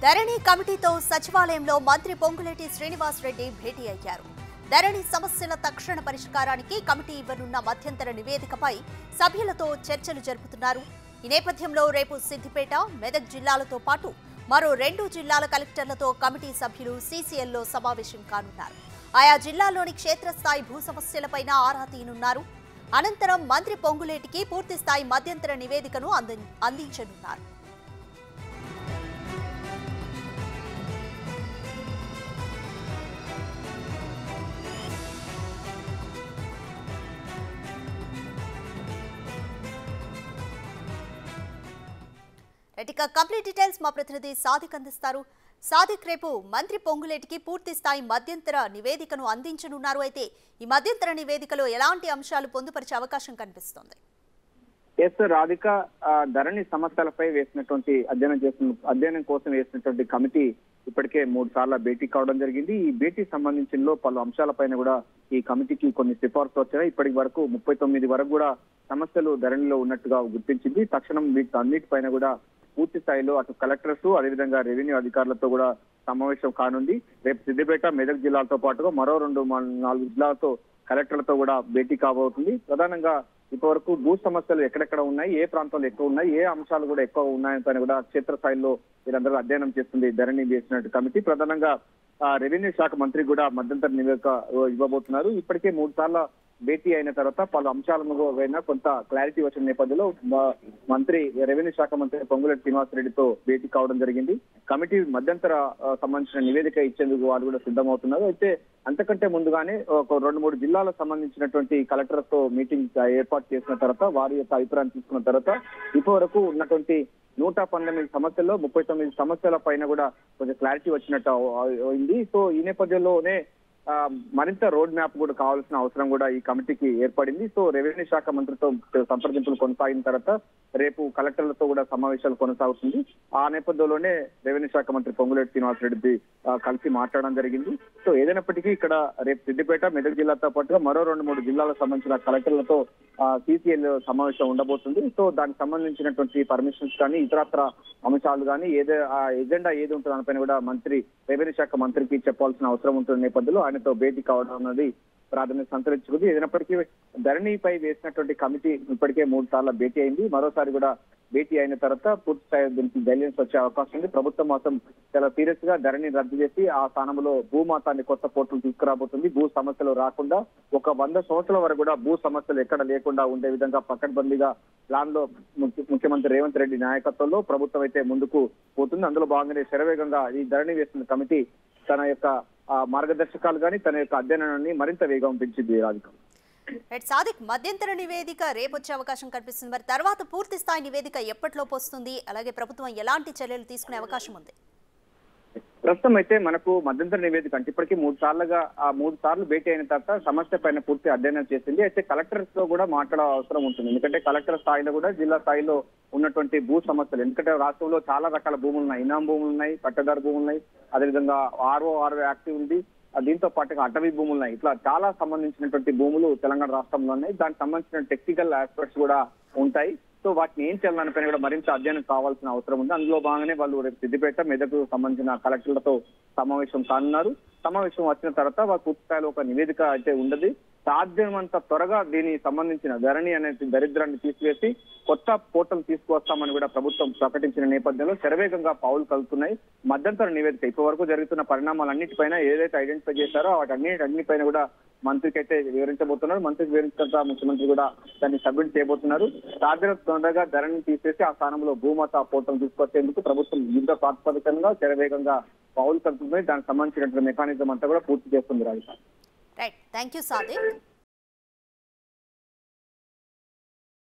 ధరణి కమిటీతో సచివాలయంలో మంత్రి పొంగులేటి శ్రీనివాస్ రెడ్డి భేటీ అయ్యారు. ధరణి సమస్యల తక్షణ పరిష్కారానికి కమిటీ ఇవ్వనున్న మధ్యంతర నివేదికపై సభ్యులతో చర్చలు జరుపుతున్నారు. ఈ నేపథ్యంలో రేపు సిద్దిపేట, మెదక్ జిల్లాలతో పాటు మరో 2 జిల్లాల కలెక్టర్లతో కమిటీ సభ్యులు సీసీఎల్లో సమావేశం కానున్నారు. ఆయా జిల్లాల్లోని క్షేత్రస్థాయి భూ సమస్యలపైన ఆరా తీయనున్నారు. అనంతరం మంత్రి పొంగులేటికి పూర్తిస్థాయి మధ్యంతర నివేదికను అందించనున్నారు. ఇక కంప్లీట్ డీటెయిల్స్ మా ప్రతినిధి సాదిక్ అందిస్తారు. సాదిక్, రేపు మంత్రి పొంగులేటికి పూర్తి స్థాయి మధ్యంతర నివేదికను అందించనున్నారు. అయితే ఈ మధ్యంతర నివేదికలో ఎలాంటి అంశాలు పొందుపరిచే అవకాశం కనిపిస్తోంది? రాధిక, ధరణి సమస్యలపై వేసినటువంటి అధ్యయనం కోసం వేసినటువంటి కమిటీ ఇప్పటికే 3 సార్లు భేటీ కావడం జరిగింది. ఈ భేటీ సంబంధించిన పలు అంశాలపైన కూడా ఈ కమిటీకి కొన్ని సిఫార్సులు వచ్చాయి. ఇప్పటి వరకు 39 వరకు కూడా సమస్యలు ధరణిలో ఉన్నట్టుగా గుర్తించింది. తక్షణం వీటన్నిటిపైన కూడా పూర్తి స్థాయిలో అటు కలెక్టర్స్, అదేవిధంగా రెవెన్యూ అధికారులతో కూడా సమావేశం కానుంది. రేపు సిద్దిపేట, మెదక్ జిల్లాలతో పాటుగా మరో 2-4 జిల్లాలతో కలెక్టర్లతో కూడా భేటీ కాబోతుంది. ప్రధానంగా ఇప్పటివరకు భూ సమస్యలు ఎక్కడెక్కడ ఉన్నాయి, ఏ ప్రాంతాల్లో ఎక్కువ ఉన్నాయి, ఏ అంశాలు కూడా ఎక్కువ ఉన్నాయని కూడా క్షేత్రస్థాయిలో వీరందరూ అధ్యయనం చేస్తుంది ధరణి చేసినట్టు కమిటీ. ప్రధానంగా రెవెన్యూ శాఖ మంత్రి కూడా మధ్యంతర నివేదిక ఇవ్వబోతున్నారు. ఇప్పటికే 3 సార్లు భేటీ అయిన తర్వాత పలు అంశాలను కొంత క్లారిటీ వచ్చిన నేపథ్యంలో మంత్రి రెవెన్యూ శాఖ మంత్రి పొంగులేటి శ్రీనివాస్ రెడ్డితో భేటీ కావడం జరిగింది. కమిటీ మధ్యంతర సంబంధించిన నివేదిక ఇచ్చేందుకు వాళ్ళు కూడా సిద్ధమవుతున్నారు. అయితే అంతకంటే ముందుగానే ఒక 2-3 జిల్లాలకు సంబంధించినటువంటి కలెక్టర్స్ తో మీటింగ్ ఏర్పాటు చేసిన తర్వాత వారి యొక్క అభిప్రాయం తీసుకున్న తర్వాత ఇప్పటి ఉన్నటువంటి 119 సమస్యల్లో 39 సమస్యల పైన కూడా కొంచెం క్లారిటీ వచ్చినట్టు అయింది. సో ఈ నేపథ్యంలోనే మరింత రోడ్ మ్యాప్ కూడా కావాల్సిన అవసరం కూడా ఈ కమిటీకి ఏర్పడింది. సో రెవెన్యూ శాఖ మంత్రితో సంప్రదింపులు కొనసాగిన తర్వాత రేపు కలెక్టర్లతో కూడా సమావేశాలు కొనసాగుతుంది. ఆ నేపథ్యంలోనే రెవెన్యూ శాఖ మంత్రి పొంగులేటి శ్రీనివాస్ రెడ్డి కలిసి మాట్లాడడం జరిగింది. సో ఏదైనప్పటికీ ఇక్కడ రేపు సిద్దిపేట, మెదక్ జిల్లాతో పాటుగా మరో 2-3 జిల్లాలకు సంబంధించిన కలెక్టర్లతో సీసీఎల్ సమావేశం ఉండబోతుంది. సో దానికి సంబంధించినటువంటి పర్మిషన్స్ కానీ ఇతరత్ర అంశాలు కానీ ఎజెండా ఏది ఉంటుందో దానిపైన కూడా మంత్రి రెవెన్యూ శాఖ మంత్రికి చెప్పాల్సిన అవసరం ఉంటున్న నేపథ్యంలో ఆయనతో భేటీ కావడం అన్నది ప్రాధాన్యత సంతరించుకుంది. ఏదైనప్పటికీ ధరణిపై వేసినటువంటి కమిటీ ఇప్పటికే 3 సార్లు భేటీ అయింది. మరోసారి కూడా భేటీ అయిన తర్వాత పూర్తి స్థాయి దీనికి గైడ్లైన్స్ వచ్చే అవకాశం ఉంది. ప్రభుత్వం మాత్రం చాలా సీరియస్ గా ధరణి రద్దు చేసి ఆ స్థానంలో భూమాతాన్ని కొత్త పోర్టల్ తీసుకురాబోతుంది. భూ సమస్యలు రాకుండా ఒక 100 సంవత్సరాల వరకు కూడా భూ సమస్యలు ఎక్కడ లేకుండా ఉండే విధంగా పకడ్బందీగా ప్లాన్ లో ముఖ్యమంత్రి రేవంత్ రెడ్డి నాయకత్వంలో ప్రభుత్వం అయితే ముందుకు పోతుంది. అందులో భాగంగానే శరవేగంగా ఈ ధరణి వేసిన కమిటీ తన యొక్క మార్గదర్శకాలు కానీ తన యొక్క అధ్యయనాన్ని మరింత వేగం పెంచింది. రాధిక, సాదిక్, మధ్యంతర నివేదిక రేపు వచ్చే అవకాశం కనిపిస్తుంది. మరి తర్వాత పూర్తి స్థాయి నివేదిక ఎప్పటిలోపు వస్తుంది? అలాగే ప్రభుత్వం ఎలాంటి చర్యలు తీసుకునే అవకాశం ఉంది? ప్రస్తుతం అయితే మనకు మధ్యంతర నివేదిక అంటే ఇప్పటికీ 3 సార్లు భేటీ అయిన తర్వాత సమస్య పైన పూర్తి అధ్యయనం చేసింది. అయితే కలెక్టర్స్ తో కూడా మాట్లాడే అవసరం ఉంటుంది. ఎందుకంటే కలెక్టర్ స్థాయిలో కూడా జిల్లా స్థాయిలో ఉన్నటువంటి భూ సమస్యలు, ఎందుకంటే రాష్ట్రంలో చాలా రకాల భూములు ఉన్నాయి. ఇనాం భూములు ఉన్నాయి, పట్టదారు భూములు ఉన్నాయి, అదేవిధంగా ఆర్ఓ యాక్టివ్ ఉంది. దీంతో పాటుగా అటవీ భూములు ఉన్నాయి. ఇట్లా చాలా సంబంధించినటువంటి భూములు తెలంగాణ రాష్ట్రంలో ఉన్నాయి. దానికి సంబంధించిన టెక్నికల్ ఆస్పెక్ట్స్ కూడా ఉంటాయి. సో వాటిని ఏం చేయాలని పైన కూడా మరింత అధ్యయనం కావాల్సిన అవసరం ఉంది. అందులో భాగంగానే వాళ్ళు రేపు సిద్దిపేట, మెదక్ సంబంధించిన కలెక్టర్లతో సమావేశం కానున్నారు. సమావేశం వచ్చిన తర్వాత వారు పూర్తి స్థాయిలో ఒక నివేదిక అయితే ఉండదు. సాధ్యమంత త్వరగా దీనికి సంబంధించిన ధరణి అనే దరిద్రాన్ని తీసివేసి కొత్త పోర్టల్ తీసుకువస్తామని కూడా ప్రభుత్వం ప్రకటించిన నేపథ్యంలో శరవేగంగా పావులు కలుగుతున్నాయి. మధ్యంతర నివేదిక ఇప్పటి వరకు జరుగుతున్న పరిణామాలన్నిటిపైన ఏదైతే ఐడెంటిఫై చేశారో వాటన్నిటిపైన కూడా మంత్రికి అయితే వివరించబోతున్నారు. మంత్రికి వివరించిన ముఖ్యమంత్రి కూడా దాన్ని సబ్మిట్ చేయబోతున్నారు. సాధ్యత తొందరగా ధరణిని తీసేసి ఆ స్థానంలో భూమాత పోర్టల్ తీసుకొచ్చేందుకు ప్రభుత్వం యుద్ధ ప్రాతిపదికంగా శరవేగంగా పావులు కలుపుతుంది. దానికి సంబంధించినటువంటి మెకానిజం అంతా కూడా పూర్తి చేస్తుంది. Rajasthan. Right, thank you Sadiq.